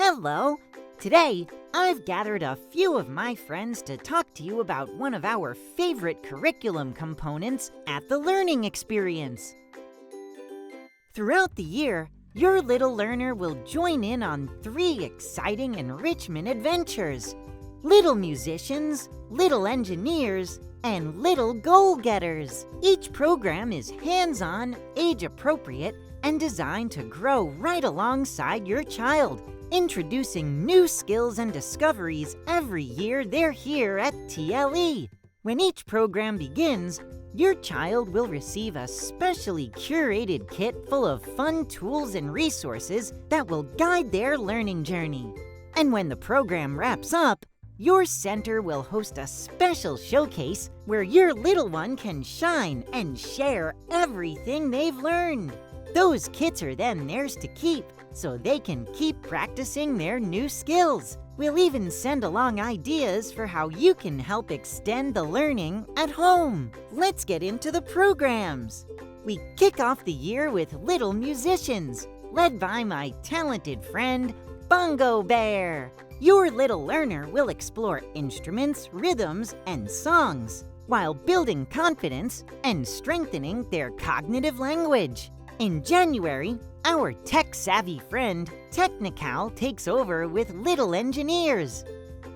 Hello! Today, I've gathered a few of my friends to talk to you about one of our favorite curriculum components at the learning experience. Throughout the year, your little learner will join in on 3 exciting enrichment adventures: Little Musicians, Little Engineers, and Little Goal-Getters. Each program is hands-on, age-appropriate, and designed to grow right alongside your child, introducing new skills and discoveries every year they're here at TLE. When each program begins, your child will receive a specially curated kit full of fun tools and resources that will guide their learning journey. And when the program wraps up, your center will host a special showcase where your little one can shine and share everything they've learned. Those kits are then theirs to keep, so they can keep practicing their new skills. We'll even send along ideas for how you can help extend the learning at home. Let's get into the programs. We kick off the year with Little Musicians, led by my talented friend, Bongo Bear. Your little learner will explore instruments, rhythms, and songs, while building confidence and strengthening their cognitive language. In January, our tech-savvy friend, Techni-cal, takes over with Little Engineers.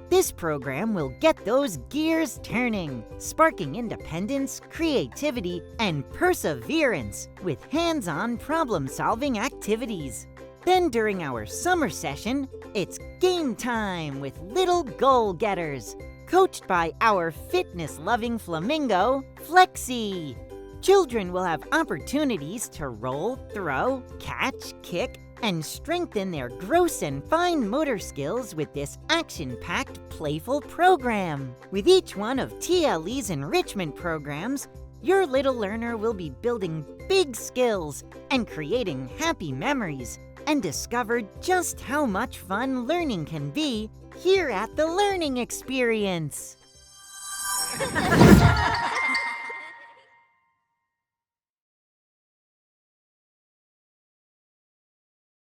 This program will get those gears turning, sparking independence, creativity, and perseverance with hands-on problem-solving activities. Then during our summer session, it's game time with Little Goal-Getters, coached by our fitness-loving flamingo, Flexi. Children will have opportunities to roll, throw, catch, kick, and strengthen their gross and fine motor skills with this action-packed, playful program. With each one of TLE's enrichment programs, your little learner will be building big skills and creating happy memories, and discover just how much fun learning can be here at the learning experience.